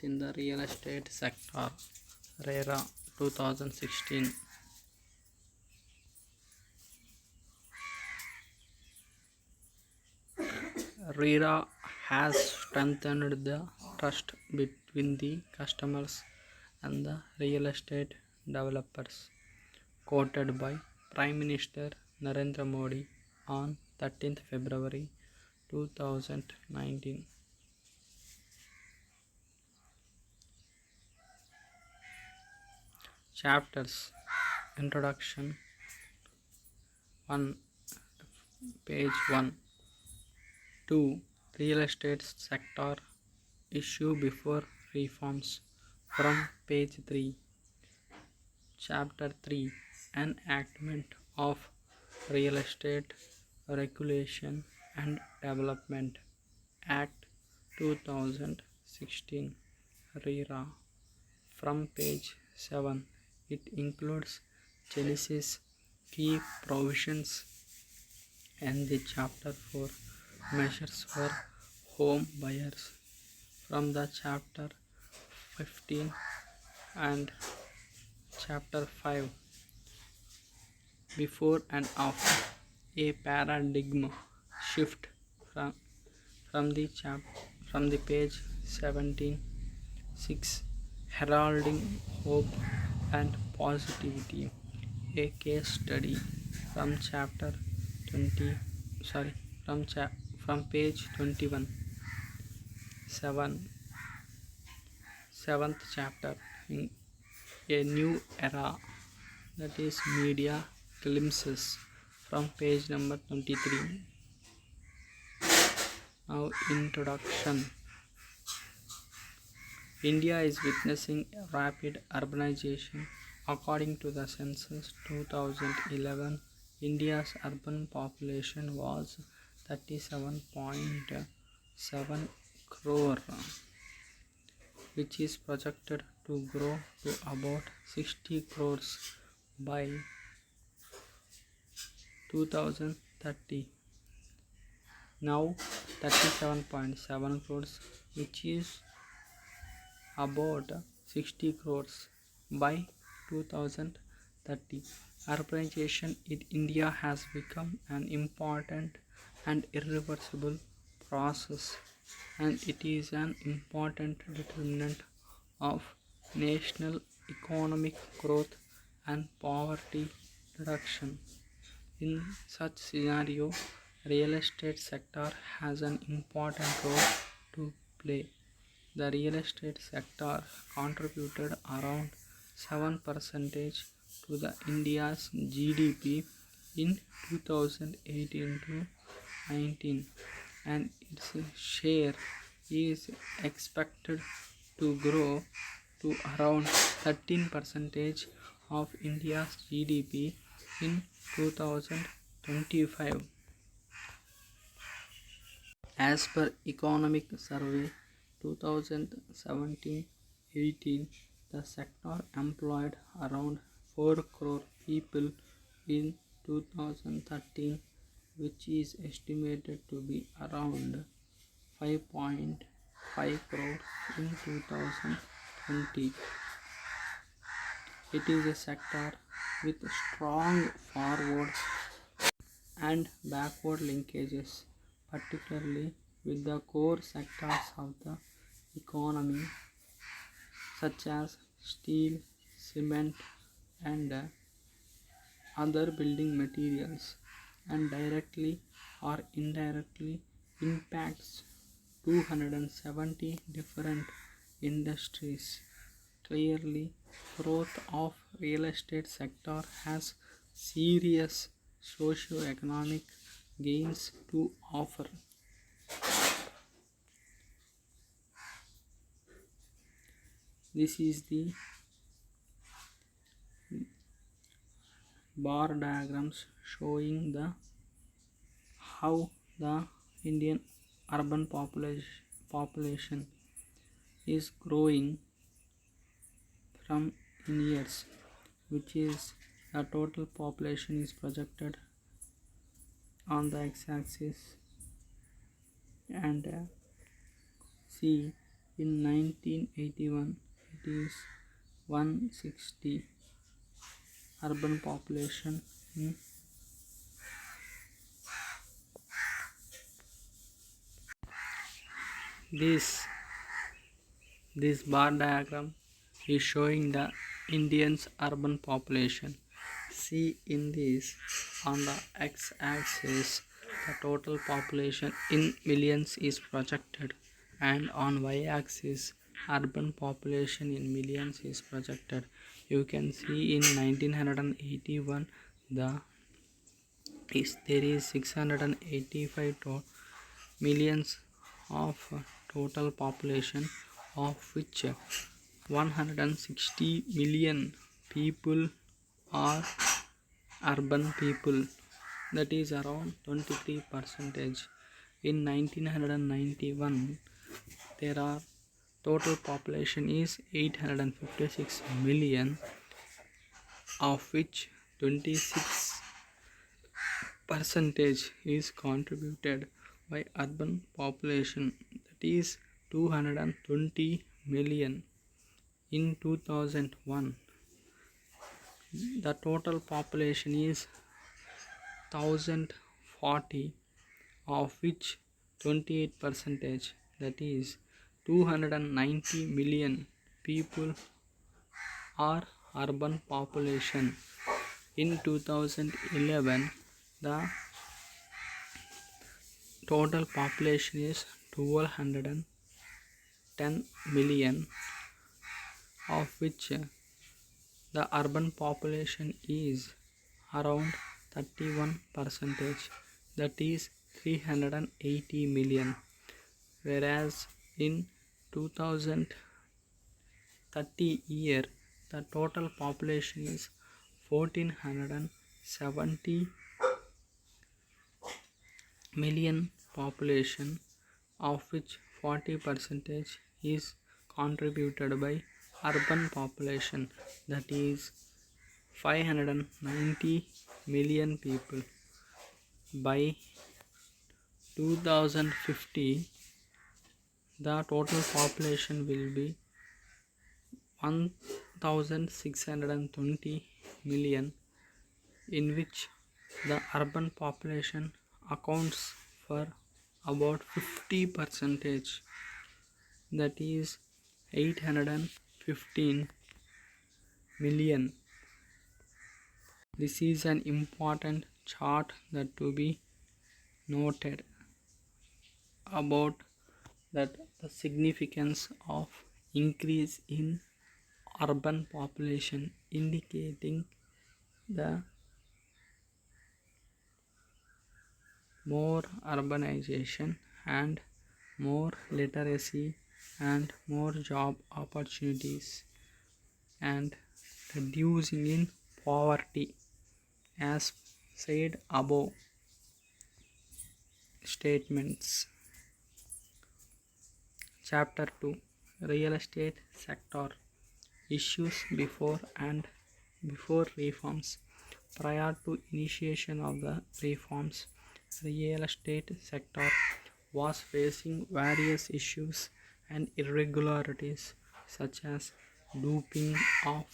in the real estate sector. RERA 2016. RERA has strengthened the trust between the customers and the real estate developers, quoted by Prime Minister Narendra Modi on 13th February 2019. Chapters. Introduction 1. Page 1. 2. Real estate sector issue before reforms, from page 3. Chapter 3. Enactment of Real Estate Regulation and Development Act 2016, RERA, from page 7. It includes Genesis key provisions and the Chapter 4 measures for home buyers from the Chapter 15 and Chapter 5. Before and after, a paradigm shift from the page 17:6, heralding hope and positivity, a case study from chapter 20 sorry from page 21, 7th chapter, in a new era, that is media glimpses, from page number 23. Now, introduction. India is witnessing rapid urbanization. According to the census 2011, India's urban population was 37.7 crore, which is projected to grow to about 60 crores by 2030. Now 37.7 crores, which is about 60 crores by 2030. Urbanization in India has become an important and irreversible process, and it is an important determinant of national economic growth and poverty reduction. In such scenario, real estate sector has an important role to play. The real estate sector contributed around 7% to the India's GDP in 2018-19, and its share is expected to grow to around 13% of India's GDP in 2025. As per Economic Survey 2017-18, the sector employed around 4 crore people in 2013, which is estimated to be around 5.5 crore in 2020. It is a sector with strong forward and backward linkages, particularly with the core sectors of the economy, such as steel, cement, and other building materials, and directly or indirectly impacts 270 different industries. Clearly, growth of real estate sector has serious socio-economic gains to offer. This is the bar diagrams showing how the Indian urban population is growing from in years, which is the total population is projected on the x-axis, and see In 1981, it is 160 urban population. In this this bar diagram is showing the Indians urban population. See in this, on the x-axis the total population in millions is projected, and on y-axis urban population in millions is projected. You can see in 1981 there is 685 millions of total population, of which 160 million people are urban people, that is around 23%. In 1991 there are total population is 856 million, of which 26% is contributed by urban population, that is 220 million. In 2001 the total population is 1040, of which 28%, that is 290 million people are urban population. In 2011 the total population is 1210 million, of which the urban population is around 31%, that is 380 million, whereas in 2030 year the total population is 1470 million population, of which 40% is contributed by urban population, that is 590 million people. By 2050 the total population will be 1620 million, in which the urban population accounts for about 50%, that is 815 million. This is an important chart that to be noted about that the significance of increase in urban population, indicating the more urbanization and more literacy and more job opportunities and reducing in poverty, as said above statements. Chapter 2, Real Estate Sector Issues before reforms. Prior to initiation of the reforms, real estate sector was facing various issues and irregularities, such as duping of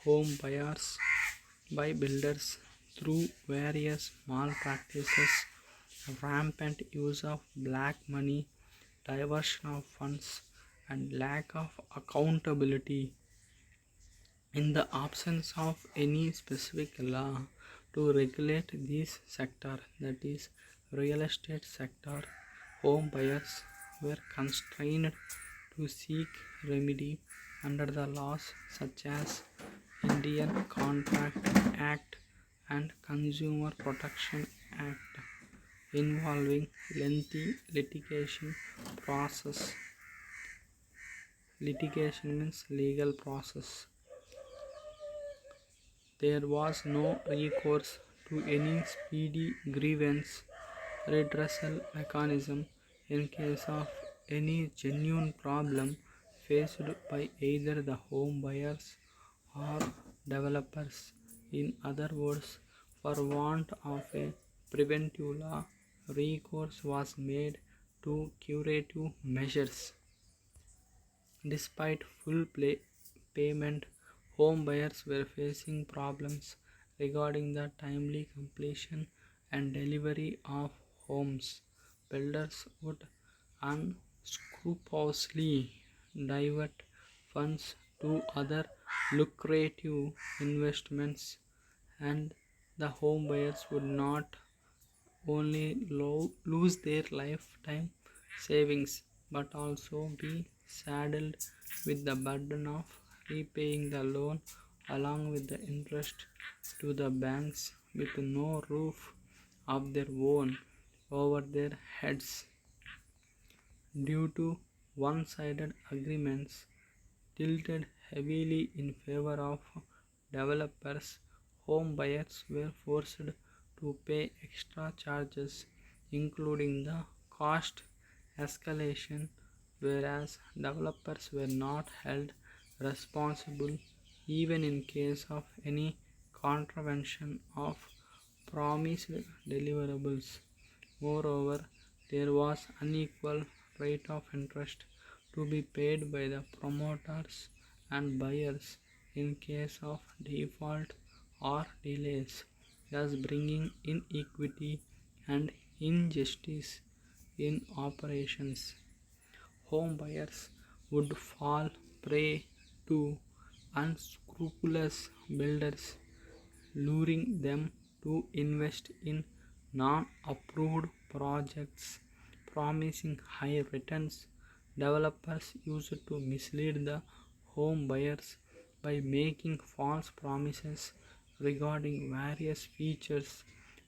home buyers by builders through various malpractices, rampant use of black money, diversion of funds, and lack of accountability. In the absence of any specific law to regulate this sector, that is real estate sector, home buyers were constrained to seek remedy under the laws such as Indian Contract Act and Consumer Protection Act, involving lengthy litigation process. Litigation means legal process. There was no recourse to any speedy grievance redressal mechanism in case of any genuine problem faced by either the home buyers or developers. In other words, for want of a preventive law, recourse was made to curative measures. Despite payment, home buyers were facing problems regarding the timely completion and delivery of homes. Builders would unscrupulously divert funds to other lucrative investments, and the home buyers would not only lose their lifetime savings but also be saddled with the burden of repaying the loan along with the interest to the banks with no roof of their own over their heads due to one-sided agreements tilted heavily in favor of developers. Home buyers were forced to pay extra charges, including the cost escalation, whereas developers were not held responsible even in case of any contravention of promised deliverables. Moreover, there was unequal rate of interest to be paid by the promoters and buyers in case of default or delays, thus bringing inequity and injustice in operations. Home buyers would fall prey to unscrupulous builders, luring them to invest in non approved projects promising high returns. Developers used to mislead the home buyers by making false promises regarding various features,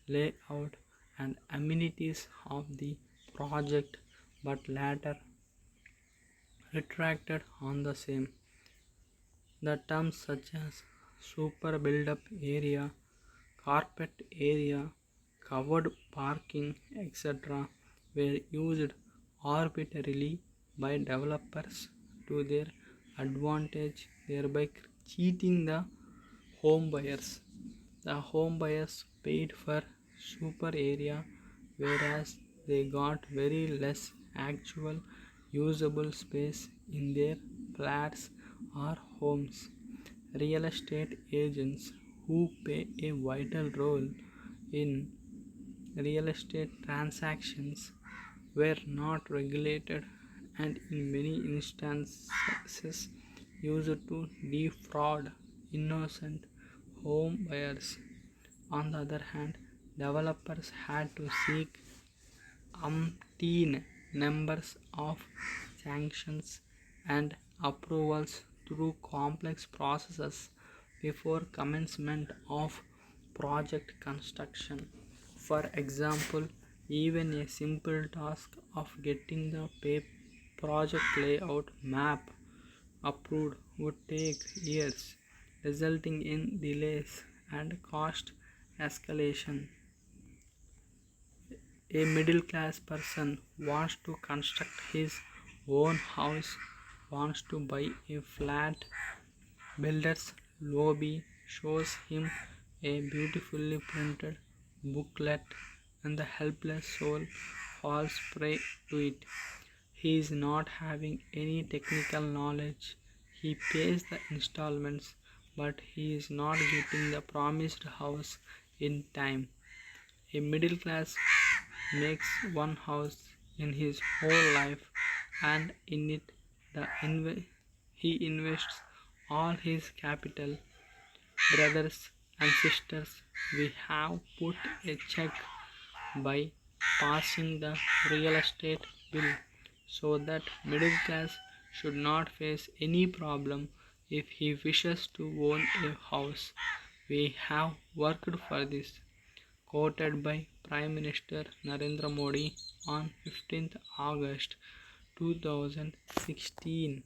layout, and amenities of the project, but later retracted on the same. The terms such as super build-up area, carpet area, covered parking, etc., were used arbitrarily by developers to their advantage, thereby cheating the home buyers. The home buyers paid for super area, whereas they got very less actual usable space in their flats or homes. Real estate agents, who play a vital role in real estate transactions, were not regulated and in many instances used to defraud innocent home buyers. On the other hand, developers had to seek umpteen numbers of sanctions and approvals through complex processes before commencement of project construction. For example, even a simple task of getting the project layout map approved would take years, resulting in delays and cost escalation. A middle class person wants to construct his own house, wants to buy a flat. Builder's lobby shows him a beautifully printed booklet, and the helpless soul falls prey to it. He is not having any technical knowledge. He pays the installments, but he is not getting the promised house in time. A middle class makes one house in his whole life, and in it he invests all his capital. Brothers and sisters, we have put a check by passing the real estate bill so that middle class should not face any problem if he wishes to own a house. We have worked for this. Quoted by Prime Minister Narendra Modi on 15th August 2016.